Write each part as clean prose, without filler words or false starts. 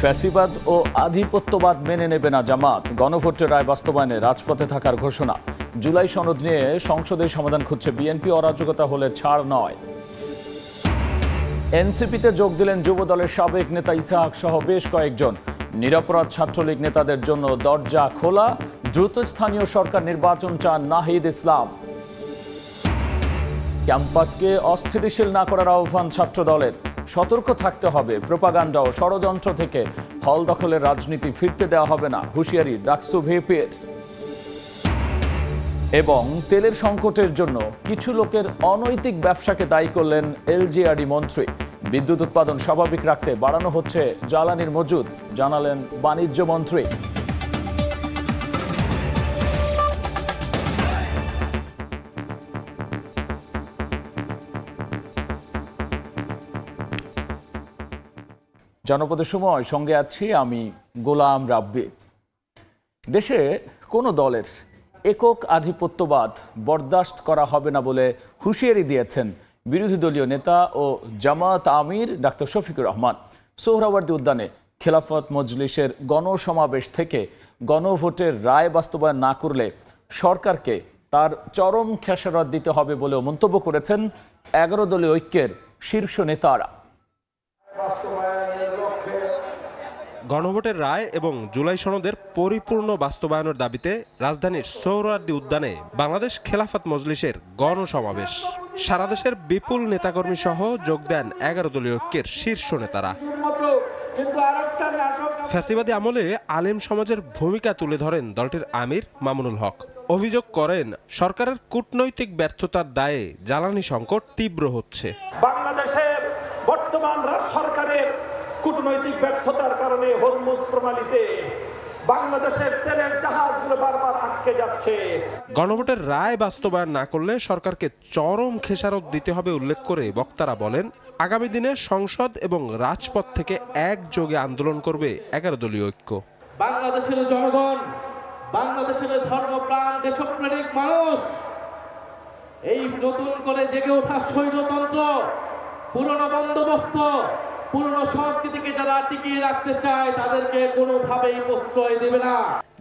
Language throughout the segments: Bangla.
ফ্যাসিবাদ ও আধিপত্যবাদ মেনে নেবে না জামাত, গণভোটের রায় বাস্তবায়নে রাজপথে থাকার ঘোষণা। জুলাই সনদ নিয়ে সংসদে সমাধান খুঁজছে বিএনপি, অরাজকতা হলে ছাড় নয়। এনসিপিতে যোগ দিলেন যুব দলের সাবেক নেতা ইসহাক সহ বেশ কয়েকজন। নিরপরাধ ছাত্রলীগ নেতাদের জন্য দরজা খোলা, দ্রুত স্থানীয় সরকার নির্বাচন চান নাহিদ ইসলাম। ক্যাম্পাসকে অস্থিতিশীল না করার আহ্বান ছাত্র দলের, সতর্ক থাকতে হবে, প্রোপাগান্ডা ও ষড়যন্ত্র থেকে হল দখলের রাজনীতি ফিরতে দেওয়া হবে না, হুঁশিয়ারি ডাকসু ভিপির। এবং তেলের সংকটের জন্য কিছু লোকের অনৈতিক ব্যবসাকে দায়ী করলেন এলজিআরডি মন্ত্রী। বিদ্যুৎ উৎপাদন স্বাভাবিক রাখতে বাড়ানো হচ্ছে জ্বালানির মজুদ, জানালেন বাণিজ্য মন্ত্রী। জনপদের সময় সঙ্গে আছি আমি গোলাম রাব্বি। দেশে কোনো দলের একক আধিপত্যবাদ বরদাস্ত করা হবে না বলে হুঁশিয়ারি দিয়েছেন বিরোধী দলীয় নেতা ও জামাত আমির ডাক্তার শফিকুর রহমান। সোহরাওয়ার্দী উদ্যানে খেলাফত মজলিসের গণসমাবেশ থেকে গণভোটের রায় বাস্তবায়ন না করলে সরকারকে তার চরম খেসারত দিতে হবে বলেও মন্তব্য করেছেন 11 দলীয় ঐক্যের শীর্ষ নেতারা। গণভোটের রায় এবং জুলাই সনদের পরিপূর্ণ বাস্তবায়নের দাবিতে রাজধানীর সোহরাওয়ার্দী উদ্যানে বাংলাদেশ খেলাফত মজলিসের গণসমাবেশ। সারা দেশের বিপুল নেতাকর্মী সহ যোগ দেন 11 দলীয় ঐক্যের শীর্ষ নেতারা। ফ্যাসিবাদী আমলে আলেম সমাজের ভূমিকা তুলে ধরেন দলটির আমির মামুনুল হক। অভিযোগ করেন সরকারের কূটনৈতিক ব্যর্থতার দায়ে জ্বালানি সংকট তীব্র হচ্ছে। বাংলাদেশের বর্তমান সরকারের কূটনৈতিক ব্যর্থতার কারণে হরমুজ প্রণালীতে বাংলাদেশের তেলের জাহাজগুলো বারবার আটকে যাচ্ছে। গণভোটের রায় বাস্তবায়ন না করলে সরকারকে চরম খেসারত দিতে হবে উল্লেখ করে বক্তারা বলেন, আগামী দিনে সংসদ এবং রাজপথ থেকে একযোগে আন্দোলন করবে 11 দলীয় ঐক্য। বাংলাদেশের জনগণ, বাংলাদেশের ধর্মপ্রাণ দেশপ্রেমিক মানুষ এই নতুন করে জেগে ওঠা স্বৈরতন্ত্র, পুরনো বন্দোবস্ত, পুরনো সংস্কৃতিকে যারা টিকিয়ে রাখতে চায় তাদেরকে কোনোভাবেই প্রশ্রয় দেবে না।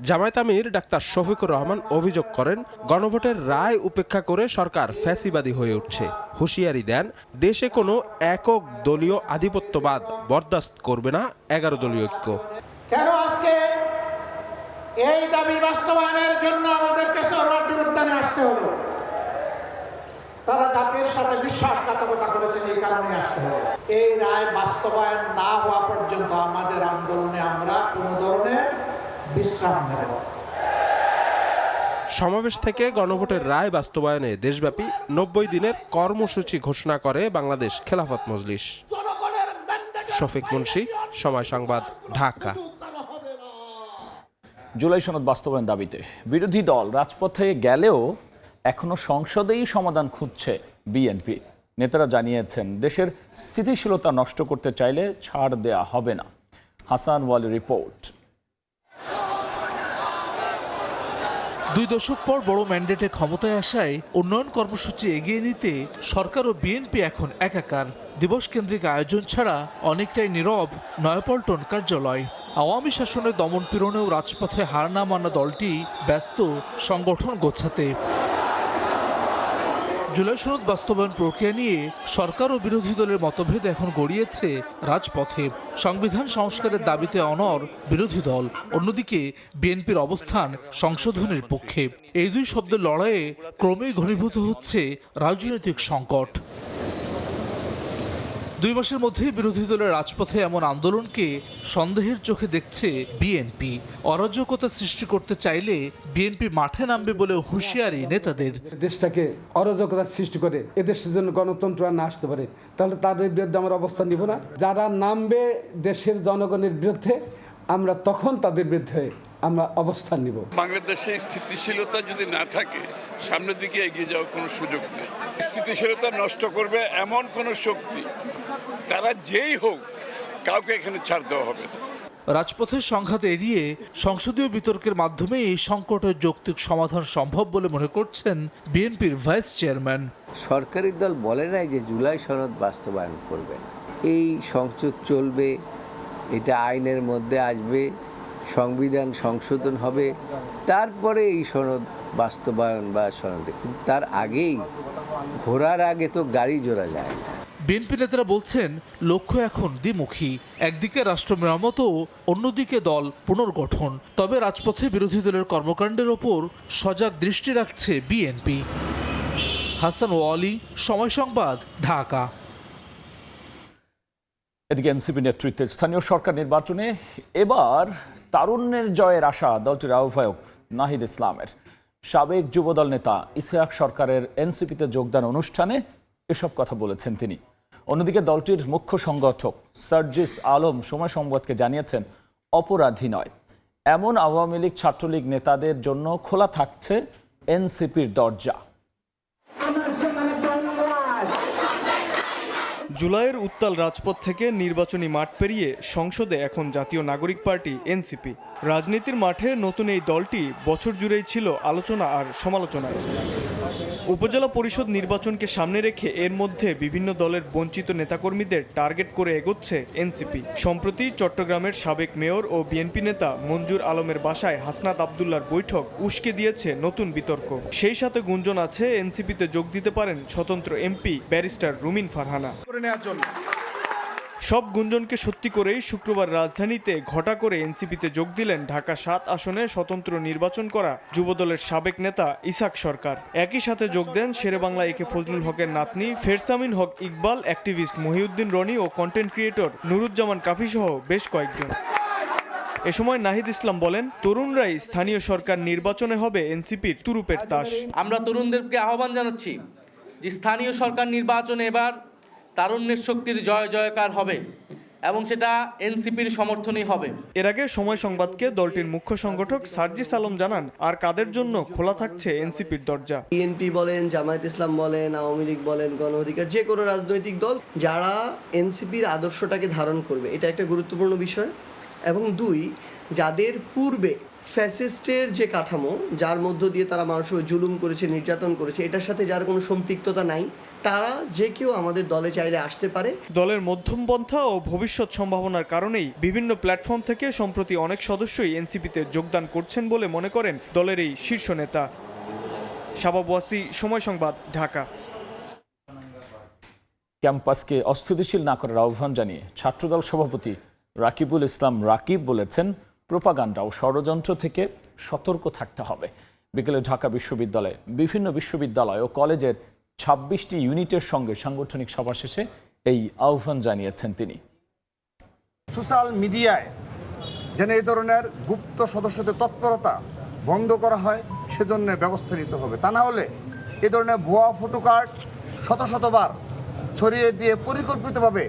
জামায়াত আমির ডাক্তার শফিকুর রহমান অভিযোগ করেন, গণভোটের রায় উপেক্ষা করে সরকার ফ্যাসিবাদী হয়ে উঠছে। হুঁশিয়ারি দেন, দেশে কোনো একক দলীয় আধিপত্যবাদ বরদাস্ত করবে না 11 দলীয় ঐক্য। কেন আজকে এই দাবি বাস্তবায়নের জন্য আমাদেরকে সোহরাওয়ার্দী উদ্যানে আসতে হলো? তারা জাতির সাথে বিশ্বাসঘাতকতা করেছেন, এই কারণে আসতে হবে। এই রায় বাস্তবায়ন না হওয়া পর্যন্ত আমাদের আন্দোলনে আমরা কোনো ধরনের বিশ্রাম নেব। সমাবেশ থেকে গণভোটের রায় বাস্তবায়নে দেশব্যাপী 90 দিনের কর্মসূচি ঘোষণা করে বাংলাদেশ খেলাফত মজলিস। শফিক মুন্সি, সময় সংবাদ, ঢাকা। জুলাই সনদ বাস্তবায়ন দাবিতে বিরোধী দল রাজপথে গেলেও এখনো সংসদেই সমাধান খুঁজছে বিএনপি। নেতারা জানিয়েছেন, দেশের স্থিতিশীলতা নষ্ট করতে চাইলে ছাড় দেয়া হবে না। হাসান ওয়ালি রিপোর্ট। 2 দশক পর বড় ম্যান্ডেটে ক্ষমতায় আসায় উন্নয়ন কর্মসূচি এগিয়ে নিতে সরকার ও বিএনপি এখন একাকার। দিবস কেন্দ্রিক আয়োজন ছাড়া অনেকটাই নীরব নয়াপল্টন কার্যালয়। আওয়ামী শাসনের দমন পীড়নেও রাজপথে হার না মানা দলটি ব্যস্ত সংগঠন গোছাতে। জুলাই সনদ বাস্তবায়ন প্রক্রিয়া নিয়ে সরকার ও বিরোধী দলের মতভেদ এখন গড়িয়েছে রাজপথে। সংবিধান সংস্কারের দাবিতে অনড় বিরোধী দল, অন্যদিকে বিএনপির অবস্থান সংশোধনের পক্ষে। এই দুই শব্দের লড়াইয়ে ক্রমেই ঘনীভূত হচ্ছে রাজনৈতিক সংকট। 2 মাসের মধ্যে বিরোধী দলের রাজপথে এমন আন্দোলনকে সন্দেহের চোখে দেখছে বিএনপি। অরাজকতা সৃষ্টি করতে চাইলে বিএনপি মাঠে নামবে বলে হুঁশিয়ারি নেতাদের। দেশটাকে অরাজকতা সৃষ্টি করে এদেশের জন্য গণতন্ত্র আর না আসতে পারে, তাহলে তাদের বিরুদ্ধে আমরা অবস্থান নিব না। যারা নামবে দেশের জনগণের বিরুদ্ধে, আমরা তখন তাদের বিরুদ্ধে আমরা অবস্থান নিব। বাংলাদেশে স্থিতিশীলতা যদি না থাকে, সামনের দিকে এগিয়ে যাওয়ার কোনো সুযোগ নেই। স্থিতিশীলতা নষ্ট করবে এমন কোনো শক্তি, তারা যেই হোক, কাউকে এখানে ছাড় দেওয়া হবে না। রাজপথের সংঘাত এড়িয়ে সংসদীয় বিতর্কের মাধ্যমে এই সংকটের যৌক্তিক সমাধান সম্ভব বলে মনে করছেন বিএনপির ভাইস চেয়ারম্যান। সরকারি দল বলে নাই যে জুলাই সনদ বাস্তবায়ন করবে না। এই সংসদ চলবে, এটা আইনের মধ্যে আসবে, সংবিধান সংশোধন হবে, তারপরে এই সনদ বাস্তবায়ন বা সনদে, কিন্তু তার আগেই ঘোরার আগে তো গাড়ি জোড়া যায় না। বিএনপি নেতারা বলছেন লক্ষ্য এখন দ্বিমুখী, একদিকে রাষ্ট্র মেরামত ও অন্যদিকে দল পুনর্গঠন। তবে রাজপথে বিরোধী দলের কর্মকাণ্ডের ওপর সজাগ দৃষ্টি রাখছে বিএনপি। হাসান ওয়ালি, সময় সংবাদ, ঢাকা। এদিকে এনসিপি নেতৃত্বে স্থানীয় সরকার নির্বাচনে এবার তারুণ্যের জয়ের আশা দলটির আহ্বায়ক নাহিদ ইসলামের। সাবেক যুবদল নেতা ইসহাক সরকারের এনসিপিতে যোগদান অনুষ্ঠানে এসব কথা বলেছেন তিনি। অন্যদিকে দলটির মুখ্য সংগঠক সার্জিস আলম সময় সংবাদকে জানিয়েছেন, অপরাধী নয়, এমন আওয়ামী লীগ ছাত্রলীগ নেতাদের জন্য খোলা থাকছে এনসিপির দরজা। জুলাইয়ের উত্তাল রাজপথ থেকে নির্বাচনী মাঠ পেরিয়ে সংসদে এখন জাতীয় নাগরিক পার্টি এনসিপি। রাজনীতির মাঠে নতুন এই দলটি বছর জুড়েই ছিল আলোচনা আর সমালোচনায়। উপজেলা পরিষদ নির্বাচনকে সামনে রেখে এর মধ্যে বিভিন্ন দলের বঞ্চিত নেতাকর্মীদের টার্গেট করে এগোচ্ছে এনসিপি। সম্প্রতি চট্টগ্রামের সাবেক মেয়র ও বিএনপি নেতা মঞ্জুর আলমের বাসায় হাসনাত আবদুল্লার বৈঠক উস্কে দিয়েছে নতুন বিতর্ক। সেই সাথে গুঞ্জন আছে এনসিপিতে যোগ দিতে পারেন স্বতন্ত্র এমপি ব্যারিস্টার রুমিন ফারহানা। সব গুঞ্জনকে সত্যি করেই শুক্রবার রাজধানীতে ঘটা করে এনসিপিতে যোগ দিলেন ঢাকা ৭ আসনে স্বতন্ত্র নির্বাচন করা যুবদলের সাবেক নেতা ইসহাক সরকার। একই সাথে যোগ দেন শেরেবাংলা একে ফজলুল হকের নাতনি ফেরসামিন হক ইকবাল, অ্যাক্টিভিস্ট মহিউদ্দিন রনি ও কন্টেন্ট ক্রিয়েটর নুরুজ্জামান কাফি সহ বেশ কয়েকজন। এ সময় নাহিদ ইসলাম বলেন, তরুণরাই স্থানীয় সরকার নির্বাচনে হবে এনসিপির তুরুপের তাস। আমরা তরুণদেরকে আহ্বান জানাচ্ছি যে স্থানীয় সরকার নির্বাচনে এবার তারুণ্যের শক্তির জয় জয়কার হবে এবং সেটা এনসিপির সমর্থনই হবে। এর আগে সময় সংবাদকে দলটির মুখ্য সংগঠক সার্জিস আলম জানান, আর কাদের জন্য খোলা থাকছে এনসিপির দরজা। বিএনপি বলেন, জামায়াত ইসলাম বলেন, আওয়ামী লীগ বলেন, গণ অধিকার, যে কোনো রাজনৈতিক দল যারা এনসিপির আদর্শটাকে ধারণ করবে, এটা একটা গুরুত্বপূর্ণ বিষয়। এবং দুই, যাদের পূর্বে ফ্যাসিস্টের যে কাঠামো, যার মধ্য দিয়ে তারা মানুষের জুলুম করেছে, নির্যাতন করেছে, এটার সাথে যার কোনো সম্পৃক্ততা নাই, তারা যে কেউ আমাদের দলে চাইলে আসতে পারে। দলের মধ্যমপন্থা ও ভবিষ্যৎ সম্ভাবনার কারণেই বিভিন্ন প্ল্যাটফর্ম থেকে সম্প্রতি অনেক সদস্যই এনসিপিতে যোগদান করছেন বলে মনে করেন দলের এই শীর্ষ নেতা। শাবাব ওয়াসি, সময় সংবাদ, ঢাকা। ক্যাম্পাসকে অস্থিতিশীল না করার আহ্বান জানিয়ে ছাত্রদল সভাপতি রাকিবুল ইসলাম রাকিব বলেছেন, প্রোপাগান্ডা ও ষড়যন্ত্র থেকে সতর্ক থাকতে হবে। বিকেলে ঢাকা বিশ্ববিদ্যালয়ে বিভিন্ন বিশ্ববিদ্যালয় ও কলেজের ২৬টি ইউনিটের সঙ্গে সাংগঠনিক সভা শেষে এই আহ্বান জানিয়েছেন তিনি। সোশ্যাল মিডিয়ায় যেন এই ধরনের গুপ্ত সদস্যদের তৎপরতা বন্ধ করা হয়, সেজন্য ব্যবস্থা নিতে হবে। তা না হলে এই ধরনের ভুয়া ফটোকার্ড শতবার ছড়িয়ে দিয়ে পরিকল্পিতভাবে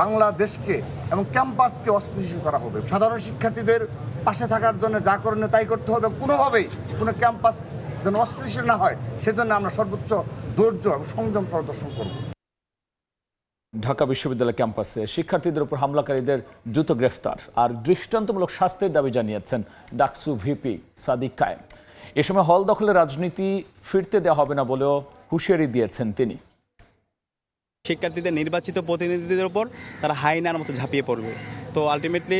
বাংলাদেশকে এবং ক্যাম্পাসকে অস্থিতিশীল করা হবে। সাধারণ শিক্ষার্থীদের পাশে থাকার জন্য যা করণীয় তাই করতে হবে। কোনোভাবেই কোনো ক্যাম্পাস যেন অস্থিতিশীল না হয়, সেজন্য আমরা সর্বোচ্চ ধৈর্য এবং সংযম প্রদর্শন করব। ঢাকা বিশ্ববিদ্যালয় ক্যাম্পাসে শিক্ষার্থীদের উপর হামলাকারীদের দ্রুত গ্রেফতার আর দৃষ্টান্তমূলক শাস্তির দাবি জানিয়েছেন ডাকসু ভিপি সাদিক কায়েম। এ সময় হল দখলের রাজনীতি ফিরতে দেওয়া হবে না বলেও হুঁশিয়ারি দিয়েছেন তিনি। শিক্ষার্থীদের নির্বাচিত প্রতিনিধিদের উপর তারা হাইনার মতো ঝাঁপিয়ে পড়বে। তো আলটিমেটলি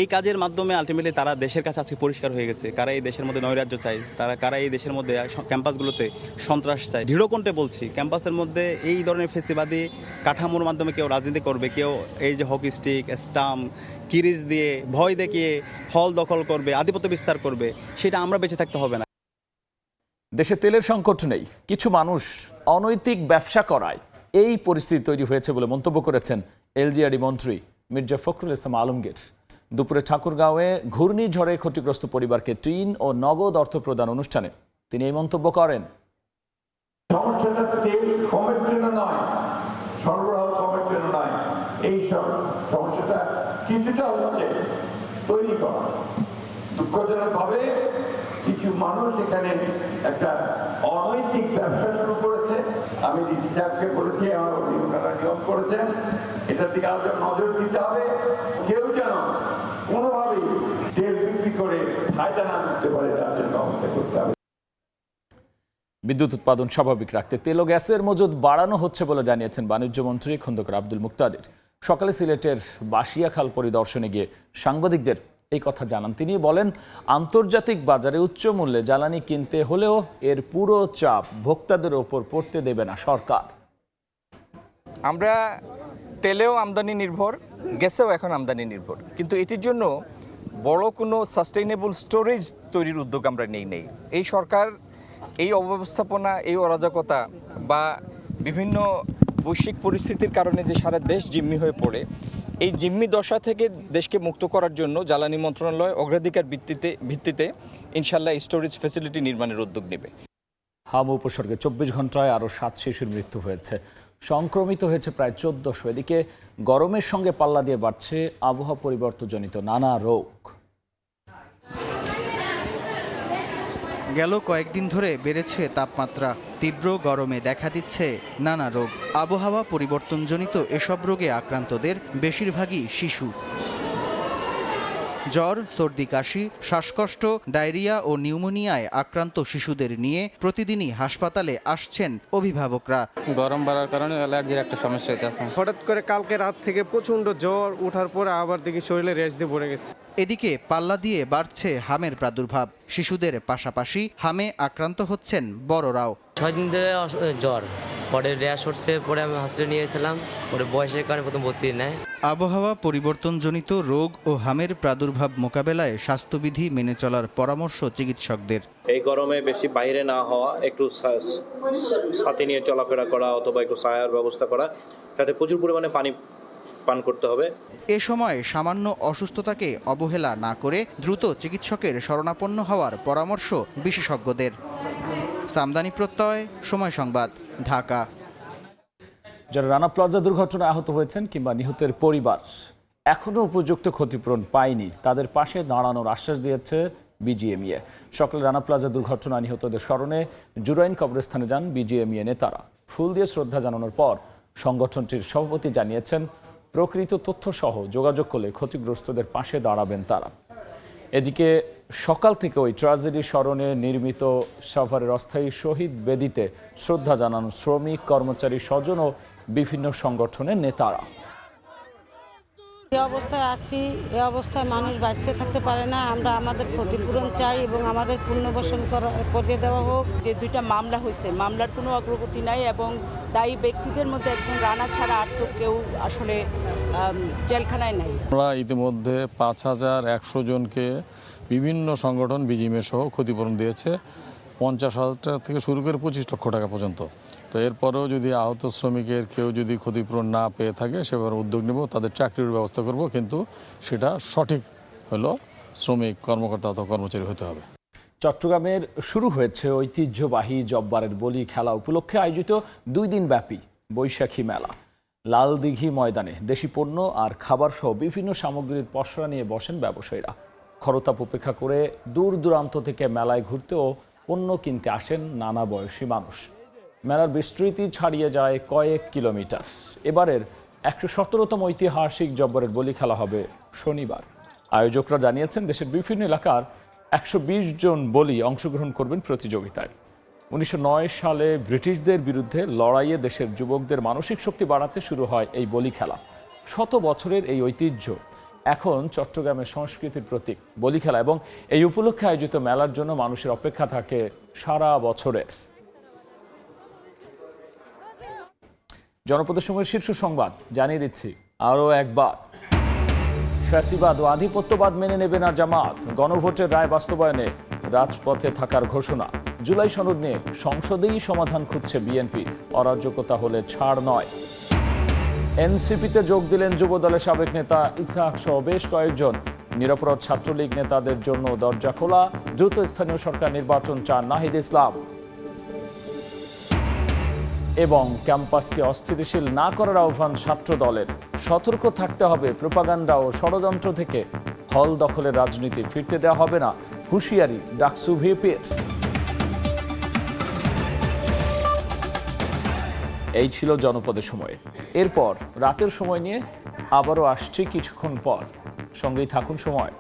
এই কাজের মাধ্যমে তারা দেশের কাছে আজকে পরিষ্কার হয়ে গেছে কারা এই দেশের মধ্যে নৈরাজ্য চায়, কারা এই দেশের মধ্যে ক্যাম্পাসগুলোতে সন্ত্রাস চায়। দৃঢ়কণ্ঠে বলছি, ক্যাম্পাসের মধ্যে এই ধরনের ফেসিবাদী কাঠামোর মাধ্যমে কেউ রাজনীতি করবে, কেউ এই যে হকি স্টিক, স্টাম্প, কিরিজ দিয়ে ভয় দেখিয়ে হল দখল করবে, আধিপত্য বিস্তার করবে, সেটা আমরা বেঁচে থাকতে হবে না। দেশে তেলের সংকট নেই, কিছু মানুষ অনৈতিক ব্যবসা করায় এই পরিস্থিতি তৈরি হয়েছে বলে মন্তব্য করেছেন এলজিআরডি মন্ত্রী মির্জা ফখরুল ইসলাম আলমগীর। দুপুরে ঠাকুরগাঁওয়ে ঘূর্ণিঝড়ে ক্ষতিগ্রস্ত পরিবারকে টিন ও নগদ অর্থ প্রদান অনুষ্ঠানে তিনি এই মন্তব্য করেন। সমস্যাটা তেল কমের জন্য নয়, সরবরাহ কমের জন্য নয়, এই সব সমস্যাটা কিছুটা হচ্ছে তৈরি করা। দুঃখজনকভাবে কিছু মানুষ এখানে একটা অনৈতিক ব্যবসা শুরু করেছে। আমি ডিসি সাহেবকে বলেছি, আমার ওনারা নিয়োগ করেছেন, এটার দিকে আরো নজর দিতে হবে। কেউ যেন কোনোভাবেই তেল বিক্রি করে ফায়দা না করতে পারে, তার জন্য ব্যবস্থা করতে হবে। বিদ্যুৎ উৎপাদন স্বাভাবিক রাখতে তেল ও গ্যাসের মজুদ বাড়ানো হচ্ছে বলে জানিয়েছেন বাণিজ্য মন্ত্রী খন্দকার আব্দুল মুক্তাদির। সকালে সিলেটের বাসিয়াখাল পরিদর্শনে গিয়ে সাংবাদিকদের এই কথা জানান তিনি। বলেন, আন্তর্জাতিক বাজারে উচ্চ মূল্যে জ্বালানি কিনতে হলেও এর পুরো চাপ ভোক্তাদের ওপর পড়তে দেবে না সরকার। আমরা তেলেও আমদানি নির্ভর, গ্যাসেও এখন আমদানি নির্ভর, কিন্তু এটির জন্য বড় কোনো সাস্টেইনেবল স্টোরেজ তৈরির উদ্যোগ আমরা নেই। এই সরকার এই অব্যবস্থাপনা, এই অরাজকতা বা বিভিন্ন বৈশ্বিক পরিস্থিতির কারণে যে সারা দেশ জিম্মি হয়ে পড়ে, এই জিম্মি দশা থেকে দেশকে মুক্ত করার জন্য জ্বালানি মন্ত্রণালয় অগ্রাধিকার ভিত্তিতে ইনশাল্লাহ স্টোরেজ ফ্যাসিলিটি নির্মাণের উদ্যোগ নেবে। হামু উপসর্গে 24 ঘন্টায় আরও 7 শিশুর মৃত্যু হয়েছে, সংক্রমিত হয়েছে প্রায় 1400। এদিকে গরমের সঙ্গে পাল্লা দিয়ে বাড়ছে আবহাওয়া পরিবর্তনজনিত নানা রোগ। গেল কয়েকদিন ধরে বেড়েছে তাপমাত্রা, তীব্র গরমে দেখা দিচ্ছে নানা রোগ। আবহাওয়া পরিবর্তনজনিত এসব রোগে আক্রান্তদের বেশিরভাগই শিশু। জ্বর, সর্দি, কাশি, শ্বাসকষ্ট, ডায়রিয়া ও নিউমোনিয়ায় আক্রান্ত শিশুদের নিয়ে প্রতিদিনই হাসপাতালে আসছেন অভিভাবকরা। গরম বাড়ার কারণে অ্যালার্জির একটা সমস্যা হইতেছে। হঠাৎ করে কালকে রাত থেকে প্রচণ্ড জ্বর ওঠার পরে আবার দেখি শরীরে রেশ দিয়ে পড়ে গেছে। এদিকে পাল্লা দিয়ে বাড়ছে হামের প্রাদুর্ভাব। শিশুদের পাশাপাশি হামে আক্রান্ত হচ্ছেন বড়রাও। 6 দিন ধরে জ্বর, পরে র্যাশ উঠছে, পরে আমি হসপিটালে নিয়ে গেছিলাম, পরে বয়সের কারণে প্রথম ভর্তি নেয়। আবহাওয়া পরিবর্তনজনিত রোগ ও হামের প্রাদুর্ভাব মোকাবেলায় স্বাস্থ্যবিধি মেনে চলার পরামর্শ চিকিৎসকদের। এই গরমে বেশি বাইরে না হওয়া, একটু ছাতি নিয়ে চলাফেরা করা অথবা একটু ছায়ার ব্যবস্থা করা, তাতে প্রচুর পরিমাণে পানি পান করতে হবে। এ সময় সামান্য অসুস্থতাকে অবহেলা না করে দ্রুত চিকিৎসকের শরণাপন্ন হওয়ার পরামর্শ বিশেষজ্ঞদের। সামদানি প্রত্যয়, সময় সংবাদ, ঢাকা। যারা রানা প্লাজা দুর্ঘটনায় আহত হয়েছেন কিংবা নিহতের পরিবার এখনও উপযুক্ত ক্ষতিপূরণ পায়নি, তাদের পাশে দাঁড়ানোর আশ্বাস দিয়েছে বিজিএমইএ। সকালে রানা প্লাজা দুর্ঘটনায় নিহতদের স্মরণে জুরাইন কবরস্থানে যান বিজিএমইএ নেতারা। ফুল দিয়ে শ্রদ্ধা জানানোর পর সংগঠনটির সভাপতি জানিয়েছেন, প্রকৃত তথ্যসহ যোগাযোগ করলে ক্ষতিগ্রস্তদের পাশে দাঁড়াবেন তারা। এদিকে সকাল থেকে ওই ট্র্যাজেডি স্মরণে নির্মিত সাভারের অস্থায়ী শহীদ বেদিতে শ্রদ্ধা জানান শ্রমিক, কর্মচারী, স্বজন ও বিভিন্ন সংগঠনের নেতারা। যে অবস্থায় আছি, এ অবস্থায় মানুষ বাঁচতে থাকতে পারে না। আমরা আমাদের ক্ষতিপূরণ চাই এবং আমাদের পুনর্বাসন করে দেওয়া হোক। যে 2টা মামলা হয়েছে, মামলার কোনো অগ্রগতি নাই এবং দায়ী ব্যক্তিদের মধ্যে একজন রানা ছাড়া আর তো কেউ আসলে জেলখানায় নাই। আমরা ইতিমধ্যে 5100 জনকে বিভিন্ন সংগঠন বিজিএমইএ সহ ক্ষতিপূরণ দিয়েছে, 50,000 টাকা থেকে শুরু করে 25 লক্ষ টাকা পর্যন্ত। তো এরপরেও যদি আহত শ্রমিকের কেউ যদি ক্ষতিপূরণ না পেয়ে থাকে, সেভাবে উদ্যোগ নেব, তাদের চাকরির ব্যবস্থা করব, কিন্তু সেটা সঠিক হলো শ্রমিক, কর্মকর্তা অথবা কর্মচারী হতে হবে। চট্টগ্রামের শুরু হয়েছে ঐতিহ্যবাহী জব্বারের বলি খেলা উপলক্ষে আয়োজিত 2 দিন ব্যাপী বৈশাখী মেলা। লালদিঘি ময়দানে দেশি পণ্য আর খাবার সহ বিভিন্ন সামগ্রীর পসরা নিয়ে বসেন ব্যবসায়ীরা। খরতাপ উপেক্ষা করে দূর দূরান্ত থেকে মেলায় ঘুরতে ও পণ্য কিনতে আসেন নানা বয়সী মানুষ। মেলার বিস্তৃতি ছাড়িয়ে যায় কয়েক কিলোমিটার। এবারের 117তম ঐতিহাসিক জব্বরের বলি খেলা হবে শনিবার। আয়োজকরা জানিয়েছেন, দেশের বিভিন্ন এলাকার 120 জন বলি অংশগ্রহণ করবেন প্রতিযোগিতায়। 1909 সালে ব্রিটিশদের বিরুদ্ধে লড়াইয়ে দেশের যুবকদের মানসিক শক্তি বাড়াতে শুরু হয় এই বলি খেলা। 100 বছরের এই ঐতিহ্য এখন চট্টগ্রামের সংস্কৃতির প্রতীক। বলি খেলা এবং এই উপলক্ষে আয়োজিত মেলার জন্য মানুষের অপেক্ষা থাকে সারা বছরের। জনপদের সময়ের শীর্ষ সংবাদ জানিয়ে দিচ্ছি আরও একবার। ফ্যাসিবাদ ও আধিপত্যবাদ মেনে নেবে না জামাত, গণভোটের রায় বাস্তবায়নে রাজপথে থাকার ঘোষণা। জুলাই সনদ নিয়ে সংসদেই সমাধান খুঁজছে বিএনপি, অরাজকতা হলে ছাড় নয়। এনসিপিতে যোগ দিলেন যুবদলের সাবেক নেতা ইসহাক সহ বেশ কয়েকজন। নিরপরাধ ছাত্রলীগ নেতাদের জন্য দরজা খোলা, দ্রুত স্থানীয় সরকার নির্বাচন চান নাহিদ ইসলাম। এবং ক্যাম্পাসকে অস্থিতিশীল না করার আহ্বান ছাত্র দলের। সতর্ক থাকতে হবে প্রোপাগান্ডা ও ষড়যন্ত্র থেকে, হল দখলের রাজনীতি ফিরতে দেওয়া হবে না, হুঁশিয়ারি ডাকসু ভিপির। এই ছিল জনপদের সময়। এরপর রাতের সময় নিয়ে আবারও আসছি কিছুক্ষণ পর। সঙ্গেই থাকুন সময়।